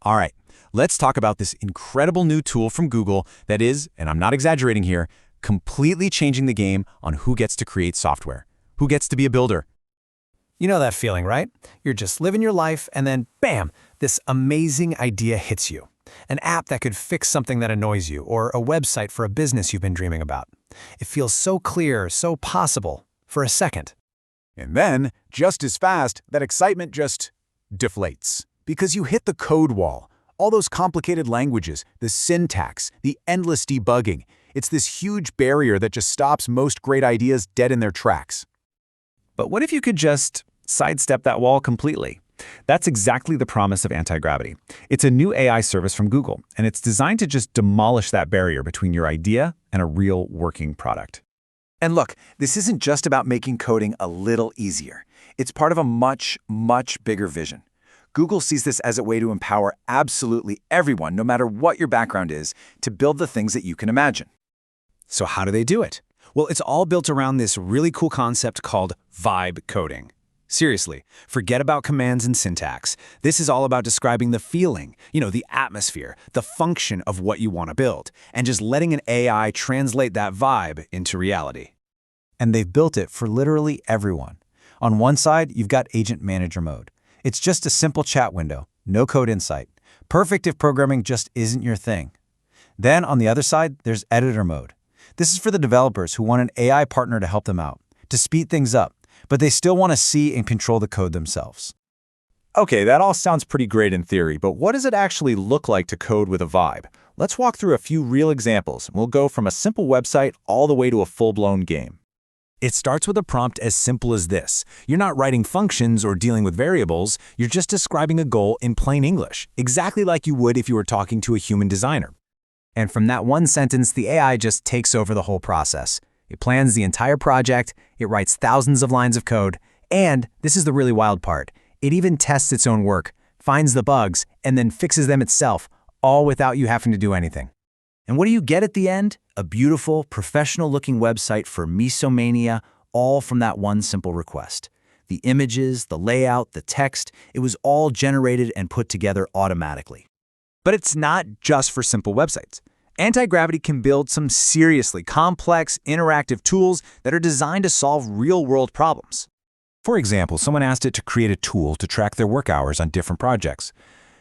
All right, let's talk about this incredible new tool from Google that is, and I'm not exaggerating here, completely changing the game on who gets to create software, who gets to be a builder. You know that feeling, right? You're just living your life and then, bam, this amazing idea hits you. An app that could fix something that annoys you, or a website for a business you've been dreaming about. It feels so clear, so possible, for a second. And then, just as fast, that excitement just deflates. Because you hit the code wall. All those complicated languages, the syntax, the endless debugging. It's this huge barrier that just stops most great ideas dead in their tracks. But what if you could just sidestep that wall completely? That's exactly the promise of anti-gravity. It's a new AI service from Google, and it's designed to just demolish that barrier between your idea and a real working product. And look, this isn't just about making coding a little easier. It's part of a much, much bigger vision. Google sees this as a way to empower absolutely everyone, no matter what your background is, to build the things that you can imagine. So how do they do it? Well, it's all built around this really cool concept called vibe coding. Seriously, forget about commands and syntax. This is all about describing the feeling, the atmosphere, the function of what you want to build, and just letting an AI translate that vibe into reality. And they've built it for literally everyone. On one side, you've got Agent Manager mode. It's just a simple chat window, no code insight. Perfect if programming just isn't your thing. Then on the other side, there's Editor mode. This is for the developers who want an AI partner to help them out, to speed things up, but they still want to see and control the code themselves. Okay, that all sounds pretty great in theory, but what does it actually look like to code with a vibe? Let's walk through a few real examples. We'll go from a simple website all the way to a full-blown game. It starts with a prompt as simple as this. You're not writing functions or dealing with variables, you're just describing a goal in plain English, exactly like you would if you were talking to a human designer. And from that one sentence, the AI just takes over the whole process. It plans the entire project, it writes thousands of lines of code, and, this is the really wild part, it even tests its own work, finds the bugs, and then fixes them itself, all without you having to do anything. And what do you get at the end? A beautiful, professional-looking website for Misomania, all from that one simple request. The images, the layout, the text, it was all generated and put together automatically. But it's not just for simple websites. Anti-gravity can build some seriously complex, interactive tools that are designed to solve real-world problems. For example, someone asked it to create a tool to track their work hours on different projects.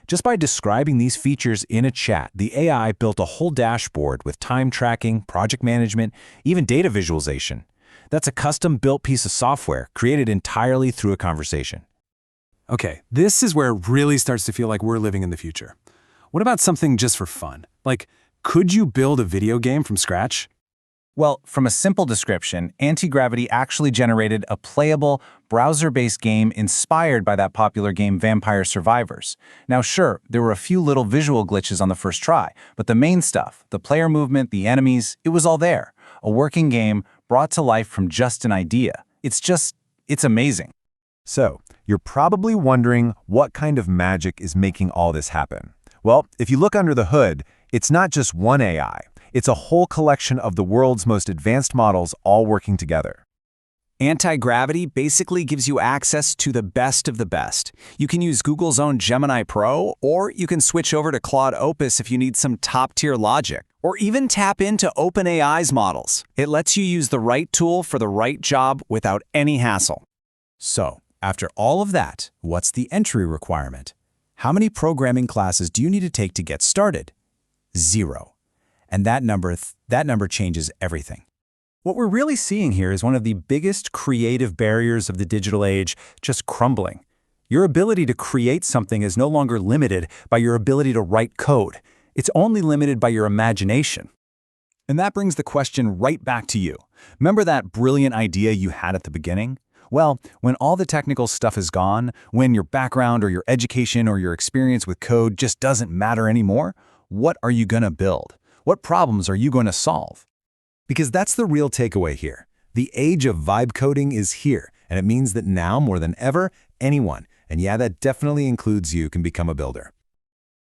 Just by describing these features in a chat, the AI built a whole dashboard with time tracking, project management, even data visualization. That's a custom-built piece of software created entirely through a conversation. Okay, this is where it really starts to feel like we're living in the future. What about something just for fun? Like, could you build a video game from scratch? Well, from a simple description, anti-gravity actually generated a playable, browser-based game inspired by that popular game Vampire Survivors. Now sure, there were a few little visual glitches on the first try, but the main stuff, the player movement, the enemies, it was all there. A working game brought to life from just an idea. It's amazing. So, you're probably wondering what kind of magic is making all this happen. Well, if you look under the hood, it's not just one AI. It's a whole collection of the world's most advanced models all working together. Anti-gravity basically gives you access to the best of the best. You can use Google's own Gemini Pro, or you can switch over to Claude Opus if you need some top-tier logic, or even tap into OpenAI's models. It lets you use the right tool for the right job without any hassle. So, after all of that, what's the entry requirement? How many programming classes do you need to take to get started? 0. And that number changes everything. What we're really seeing here is one of the biggest creative barriers of the digital age just crumbling. Your ability to create something is no longer limited by your ability to write code. It's only limited by your imagination. And that brings the question right back to you. Remember that brilliant idea you had at the beginning? Well, when all the technical stuff is gone, when your background or your education or your experience with code just doesn't matter anymore, what are you going to build? What problems are you going to solve? Because that's the real takeaway here. The age of vibe coding is here, and it means that now more than ever, anyone, and yeah, that definitely includes you, can become a builder.